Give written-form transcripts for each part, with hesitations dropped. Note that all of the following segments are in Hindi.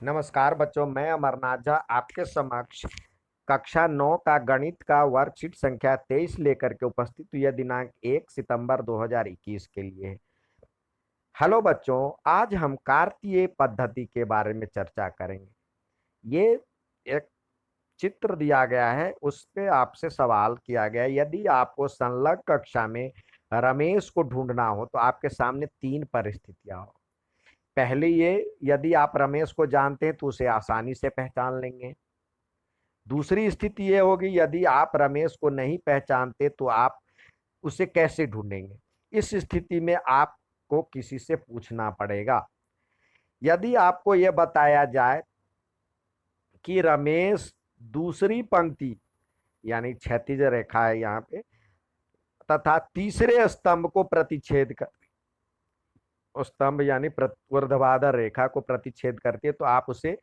नमस्कार बच्चों, मैं अमरनाथ झा आपके समक्ष कक्षा 9 का गणित का वर्कशीट संख्या 23 लेकर के उपस्थित हुई है। दिनांक 1 सितंबर 2021 के लिए। हेलो बच्चों, आज हम कार्तीय पद्धति के बारे में चर्चा करेंगे। ये एक चित्र दिया गया है, उस पे आपसे सवाल किया गया है। यदि आपको संलग्न कक्षा में रमेश को ढूंढना हो तो आपके सामने तीन परिस्थितियां हो। पहले ये, यदि आप रमेश को जानते हैं तो उसे आसानी से पहचान लेंगे। दूसरी स्थिति ये होगी, यदि आप रमेश को नहीं पहचानते तो आप उसे कैसे ढूंढेंगे। इस स्थिति में आपको किसी से पूछना पड़ेगा। यदि आपको यह बताया जाए कि रमेश दूसरी पंक्ति यानी क्षैतिज रेखा है यहाँ पे, तथा तीसरे स्तंभ को प्रतिच्छेद कर, स्तंभ यानी ऊर्ध्वाधर रेखा को प्रतिच्छेद करती है, तो आप उसे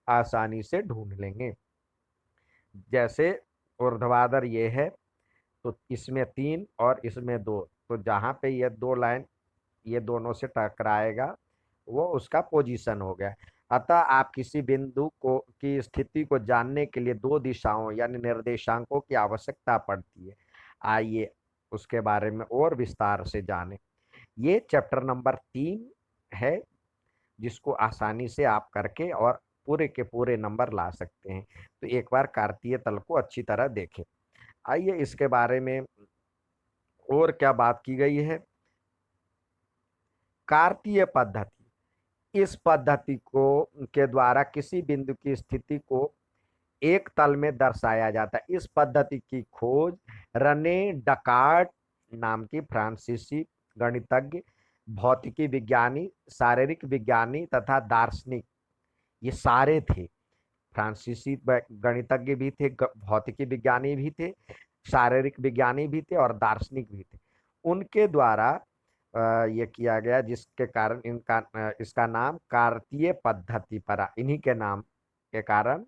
आसानी से ढूंढ लेंगे। जैसे ऊर्ध्वाधर ये है तो इसमें 3 और इसमें 2, तो जहां पे ये दो लाइन ये दोनों से टकराएगा वो उसका पोजीशन हो गया। अतः आप किसी बिंदु को की स्थिति को जानने के लिए दो दिशाओं यानी निर्देशांकों की आवश्यकता पड़ती है। आइए उसके बारे में और विस्तार से जानें। ये चैप्टर नंबर 3 है, जिसको आसानी से आप करके और पूरे के पूरे नंबर ला सकते हैं। तो एक बार कार्तीय तल को अच्छी तरह देखें। आइए इसके बारे में और क्या बात की गई है। कार्तीय पद्धति, इस पद्धति को के द्वारा किसी बिंदु की स्थिति को एक तल में दर्शाया जाता है। इस पद्धति की खोज रने डकार्ट नाम की फ्रांसीसी गणितज्ञ, भौतिकी विज्ञानी, शारीरिक विज्ञानी तथा दार्शनिक, ये सारे थे। फ्रांसीसी गणितज्ञ भी थे, भौतिकी विज्ञानी भी थे, शारीरिक विज्ञानी भी थे और दार्शनिक भी थे। उनके द्वारा ये किया गया, जिसके कारण इसका नाम कार्तीय पद्धति पड़ा। इन्हीं के नाम के कारण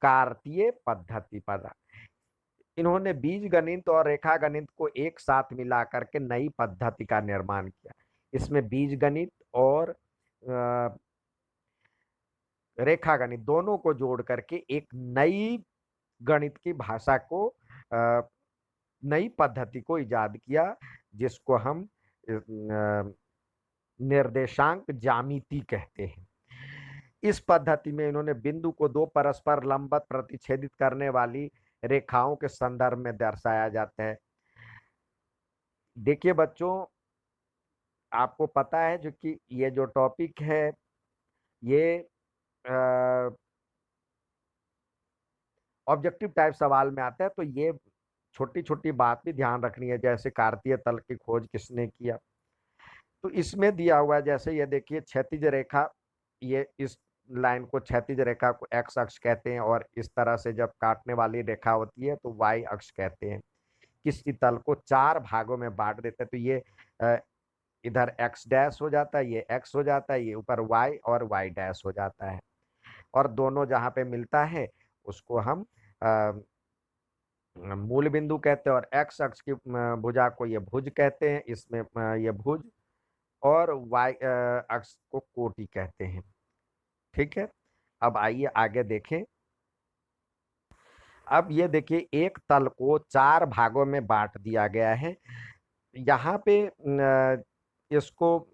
कार्तीय पद्धति पड़ा। इन्होंने बीज गणित और रेखा गणित को एक साथ मिला करके नई पद्धति का निर्माण किया। इसमें बीज गणित और रेखा गणित दोनों को जोड़ करके एक नई गणित की भाषा को, नई पद्धति को इजाद किया, जिसको हम निर्देशांक ज्यामिति कहते हैं। इस पद्धति में इन्होंने बिंदु को दो परस्पर लंबवत प्रतिच्छेदित करने वाली रेखाओं के संदर्भ में दर्शाया जाता है। देखिए बच्चों, आपको पता है जो कि ये जो टॉपिक है ये ऑब्जेक्टिव टाइप सवाल में आता है, तो ये छोटी छोटी बात भी ध्यान रखनी है। जैसे कार्तीय तल की खोज किसने किया, तो इसमें दिया हुआ है। जैसे ये देखिए क्षैतिज रेखा, ये इस लाइन को क्षैतिज रेखा को एक्स अक्ष कहते हैं, और इस तरह से जब काटने वाली रेखा होती है तो वाई अक्ष कहते हैं। किसी तल को चार भागों में बांट देते हैं, तो ये इधर एक्स डैश हो जाता है, ये एक्स हो जाता है, ये ऊपर वाई और वाई डैश हो जाता है। और दोनों जहाँ पे मिलता है उसको हम मूल बिंदु कहते हैं, और एक्स अक्ष की भुजा को ये भुज कहते हैं, इसमें ये भुज, और वाई अक्ष को कोटि कहते हैं। ठीक है, अब आइए आगे देखें। अब ये देखिए, एक तल को चार भागों में बांट दिया गया है। यहाँ पे इसको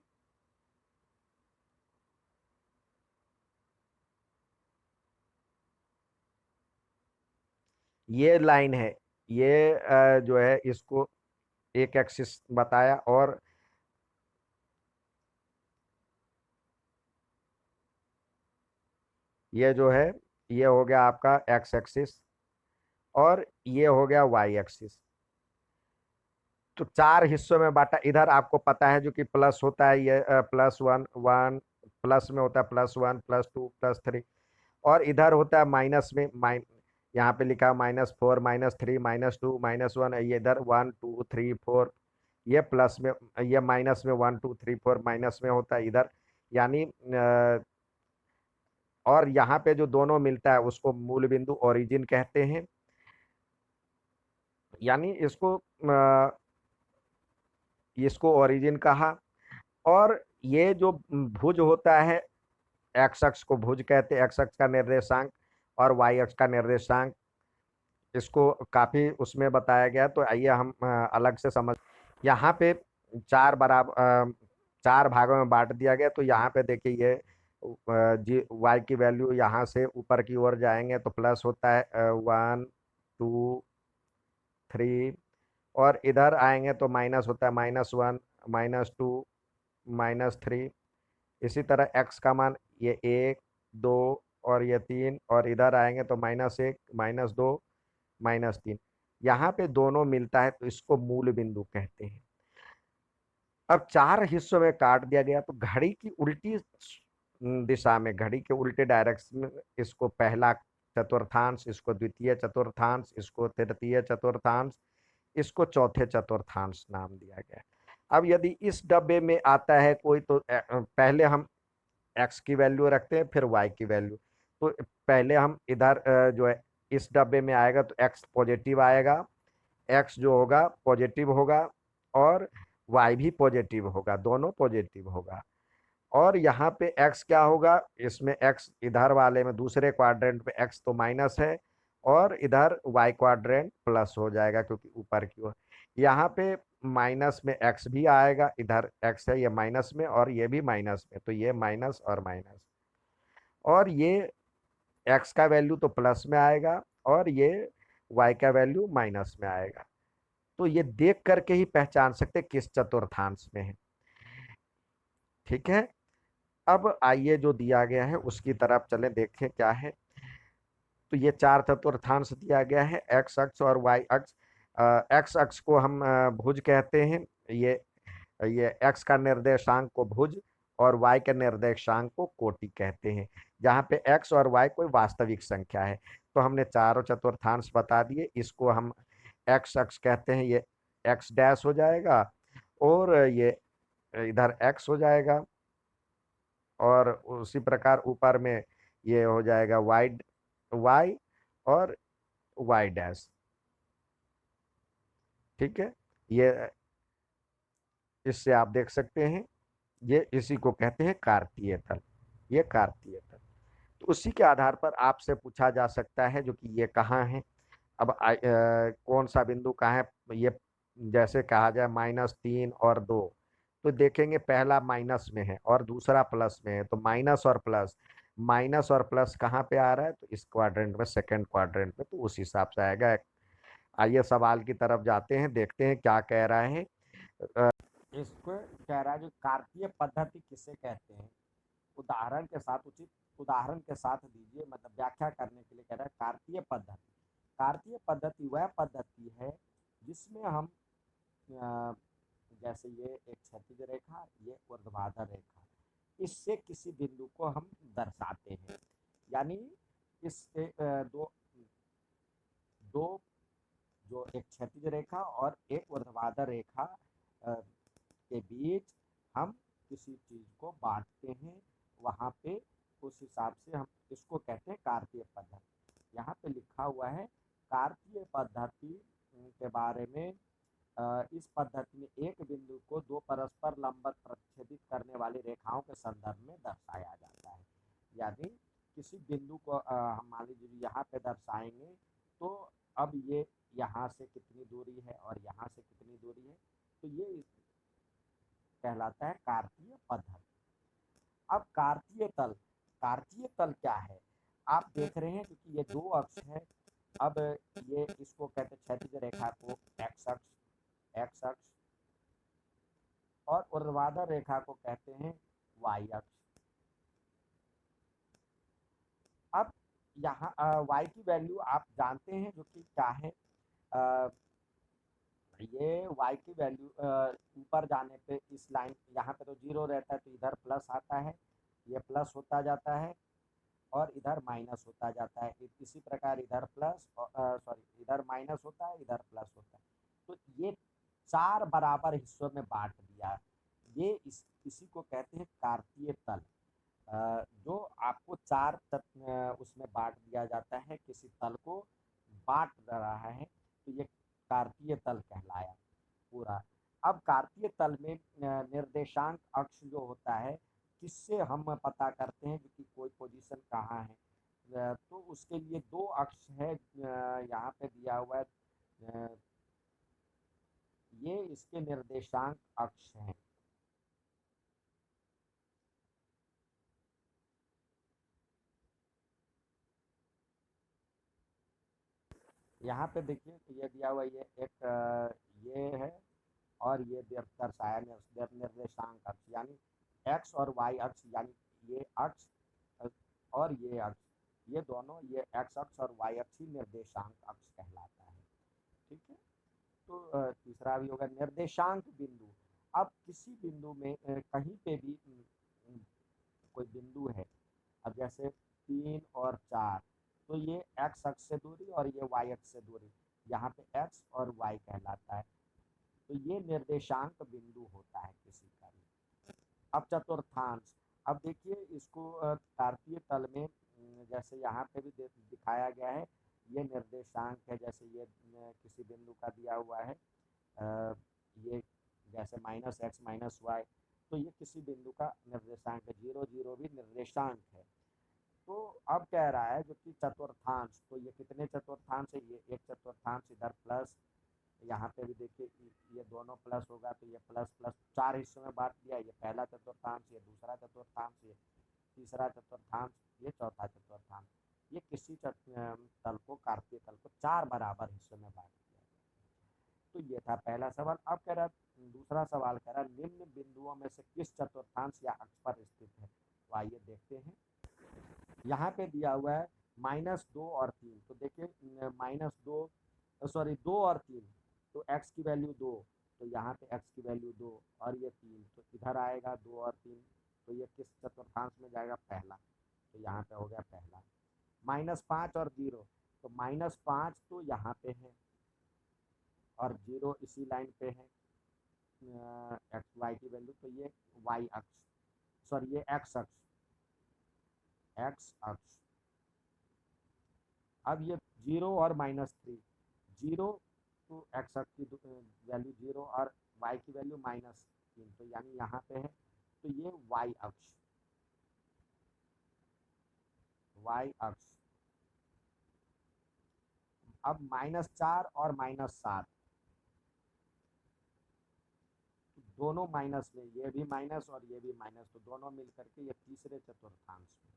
ये लाइन है, ये जो है इसको एक एक्सिस बताया, और ये जो है ये हो गया आपका एक्स एक्सिस, और ये हो गया वाई एक्सिस। तो चार हिस्सों में बांटा। इधर आपको पता है जो कि प्लस होता है, ये प्लस वन वन, प्लस में होता है plus one plus two plus three, और इधर होता है माइनस में यहाँ पे लिखा -4 -3 -2 -1, ये इधर 1 2 3 4, ये प्लस में, ये माइनस में 1 2 3 4 माइनस में होता है इधर। यानी और यहाँ पे जो दोनों मिलता है उसको मूल बिंदु ओरिजिन कहते हैं। यानी इसको ओरिजिन कहा। और ये जो भुज होता है एक्स अक्ष को भुज कहते हैं, एक्स अक्ष का निर्देशांक, और वाई अक्ष का निर्देशांक। इसको काफी उसमें बताया गया, तो आइए हम अलग से समझ। यहाँ पे चार भागों में बांट दिया गया। तो यहाँ पे देखिए ये जी वाई की वैल्यू यहाँ से ऊपर की ओर जाएंगे तो प्लस होता है 1 2 3, और इधर आएंगे तो माइनस होता है -1 -2 -3। इसी तरह एक्स का मान ये 1 2 और ये 3, और इधर आएंगे तो -1 -2 -3। यहाँ पे दोनों मिलता है तो इसको मूल बिंदु कहते हैं। अब चार हिस्सों में काट दिया गया तो घड़ी की उल्टी दिशा में, घड़ी के उल्टे डायरेक्शन में, इसको पहला चतुर्थांश, इसको द्वितीय चतुर्थांश, इसको तृतीय चतुर्थांश, इसको चौथे चतुर्थांश नाम दिया गया। अब यदि इस डब्बे में आता है कोई तो पहले हम एक्स की वैल्यू रखते हैं, फिर वाई की वैल्यू। तो पहले हम इधर जो है इस डब्बे में आएगा तो एक्स पॉजिटिव आएगा, एक्स जो होगा पॉजिटिव होगा, और वाई भी पॉजिटिव होगा, दोनों पॉजिटिव होगा। और यहाँ पे x क्या होगा, इसमें x इधर वाले में दूसरे क्वाड्रेंट पे x तो माइनस है, और इधर y क्वाड्रेंट प्लस हो जाएगा क्योंकि ऊपर की ओर। यहाँ पे माइनस में x भी आएगा, इधर x है ये माइनस में और ये भी माइनस में, तो ये माइनस और माइनस। और ये x का वैल्यू तो प्लस में आएगा और ये y का वैल्यू माइनस में आएगा। तो ये देख करके ही पहचान सकते किस चतुर्थांश में है। ठीक है, अब आइए जो दिया गया है उसकी तरफ चले, देखें क्या है। तो ये चार चतुर्थांश दिया गया है, एक्स अक्ष और वाई अक्ष। एक्स अक्ष को हम भुज कहते हैं, ये एक्स का निर्देशांक को भुज और वाई के निर्देशांक को कोटि कहते हैं, जहाँ पे एक्स और वाई कोई वास्तविक संख्या है। तो हमने चारों चतुर्थांश बता दिए, इसको हम एक्स अक्ष कहते हैं, ये एक्स डैश हो जाएगा, और ये इधर एक्स हो जाएगा, और उसी प्रकार ऊपर में ये हो जाएगा वाई, वाई और वाई डैश। ठीक है, ये इससे आप देख सकते हैं, ये इसी को कहते हैं कार्तीय तल, ये कार्तीय तल। तो उसी के आधार पर आपसे पूछा जा सकता है जो कि ये कहाँ है। अब कौन सा बिंदु कहाँ है, ये जैसे कहा जाए -3 और 2, तो देखेंगे पहला माइनस में है और दूसरा प्लस में है, तो माइनस और प्लस कहाँ पे आ रहा है, तो इस क्वाड्रेंट में, सेकंड क्वाड्रेंट में, तो उस हिसाब से आएगा। आइए सवाल की तरफ जाते हैं, देखते हैं क्या कह रहा है। इसको कह रहा है जो कार्तीय पद्धति किसे कहते हैं, उदाहरण के साथ, उचित उदाहरण के साथ दीजिए, मतलब व्याख्या करने के लिए कह रहा है कार्तीय पद्धति। कार्तीय पद्धति वह पद्धति है जिसमें हम जैसे ये एक क्षैतिज रेखा, ये ऊर्ध्वाधर रेखा, इससे किसी बिंदु को हम दर्शाते हैं। यानी इस दो दो जो एक क्षैतिज रेखा और एक ऊर्ध्वाधर रेखा के बीच हम किसी चीज को बांटते हैं, वहां पे उस हिसाब से हम इसको कहते हैं कार्तीय पद्धति। यहाँ पे लिखा हुआ है कार्तीय पद्धति के बारे में, इस पद्धति में एक बिंदु को दो परस्पर लंबवत प्रक्षेपित करने वाली रेखाओं के संदर्भ में दर्शाया जाता है। यानी किसी बिंदु को हम मान लीजिए यहाँ पे दर्शाएंगे, तो अब ये यहाँ से कितनी दूरी है और यहाँ से कितनी दूरी है, तो ये कहलाता है कार्तीय पद्धति। अब कार्तीय तल क्या है, आप देख रहे हैं क्योंकि ये दो अक्ष है। अब ये इसको कहते हैं क्षैतिज रेखा को एक्स अक्ष, और ऊर्ध्वाधर रेखा को कहते हैं वाई अक्ष। अब यहाँ वाई की वैल्यू आप जानते हैं जो कि क्या है, आ, ये वाई की वैल्यू ऊपर जाने पे इस लाइन, यहाँ पे तो 0 रहता है तो इधर प्लस आता है, ये प्लस होता जाता है, और इधर माइनस होता जाता है। इसी प्रकार इधर प्लस, सॉरी इधर माइनस होता है, इधर प्लस होता है। तो ये चार बराबर हिस्सों में बांट दिया, ये इसी को कहते हैं कार्तीय तल। जो आपको उसमें बांट दिया जाता है, किसी तल को बांट रहा है, तो ये कार्तीय तल कहलाया पूरा। अब कार्तीय तल में निर्देशांक अक्ष जो होता है, किससे हम पता करते हैं कि कोई पोजीशन कहाँ है? तो उसके लिए दो अक्ष है, यहाँ पे दिया हुआ है, ये इसके निर्देशांक अक्ष हैं। यहाँ पे देखिए ये दिया हुआ, ये एक ये है, और ये दर्शाया निर्देशांक अक्ष, यानी एक्स और वाई अक्ष, यानी ये अक्ष और ये अक्ष, ये दोनों, ये एक्स अक्ष और वाई अक्ष ही निर्देशांक अक्ष कहलाता है। ठीक है। तो तीसरा भी होगा निर्देशांक बिंदु। अब किसी बिंदु में कहीं पे भी कोई बिंदु है, अब जैसे 3 और 4, तो ये एक्स अक्ष से दूरी और ये वाई अक्ष से दूरी, यहाँ पे एक्स और वाई कहलाता है। तो ये निर्देशांक बिंदु होता है किसी का भी। अब चतुर्थांश, अब देखिए इसको कार्तीय तल में जैसे यहाँ पे भी दिखाया गया है, ये निर्देशांक है। जैसे ये किसी बिंदु का दिया हुआ है, ये जैसे -x - y, तो ये किसी बिंदु का निर्देशांक है। 0 0 भी निर्देशांक है। तो अब कह रहा है जो कि चतुर्थांश, तो ये कितने चतुर्थांश है? ये एक चतुर्थांश, इधर प्लस, यहाँ पे भी देखिए ये दोनों प्लस होगा, तो ये प्लस प्लस 4 हिस्सों में बांट दिया। ये पहला चतुर्थांश, ये दूसरा चतुर्थांश, ये तीसरा चतुर्थांश, ये चौथा चतुर्थांश। ये किसी तल को, कार्तीय तल को 4 बराबर हिस्सों में बांट दिया। तो ये था पहला सवाल। अब कह रहा दूसरा सवाल कह रहा निम्न बिंदुओं में से किस चतुर्थांश या अक्ष पर स्थित है? तो आइए देखते हैं। यहाँ पे दिया हुआ है -2 और 3, तो देखिए -2, सॉरी 2 और 3, तो x की वैल्यू 2, तो यहाँ पे x की वैल्यू 2 और ये 3, तो इधर आएगा 2 और 3, तो ये किस चतुर्थांश में जाएगा? पहला, तो यहाँ पे हो गया पहला। -5 और 0, तो -5 तो यहाँ पे है और 0 इसी लाइन पे है, एक्स वाई की वैल्यू, तो ये वाई अक्ष, सॉरी ये एक्स अक्ष, एक्स अक्ष। अब ये 0 और -3, 0 तो एक्स अक्ष की वैल्यू 0 और वाई की वैल्यू -3, तो यानी यहाँ पे है, तो ये वाई अक्ष, वाई अक्ष। अब -4 और -7, तो दोनों माइनस में, ये भी माइनस और ये भी माइनस, तो दोनों मिल करके ये तीसरे चतुर्थांश में।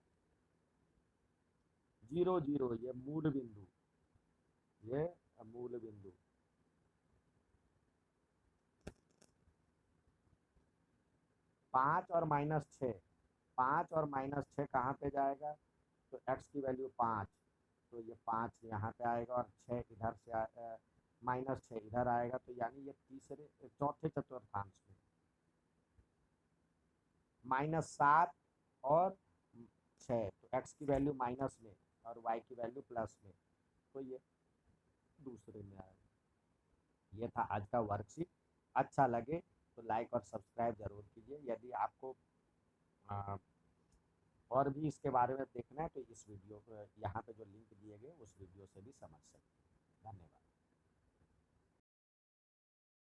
0 0 ये मूल बिंदु, ये मूल बिंदु। 5 और -6, 5 और -6 कहाँ पे जाएगा? तो x की वैल्यू 5, तो ये 5 यहाँ पे आएगा और 6 इधर से -6 इधर आएगा, तो यानी ये तीसरे चौथे चतुर्थांश में। -7 और 6, तो x की वैल्यू माइनस में और y की वैल्यू प्लस में, तो ये दूसरे में आएगा। ये था आज का वर्कशीट। अच्छा लगे तो लाइक और सब्सक्राइब जरूर कीजिए। यदि आपको और भी इसके बारे में देखना है तो इस वीडियो को, यहाँ पे जो लिंक दिए गए उस वीडियो से भी समझ सकते हैं। धन्यवाद।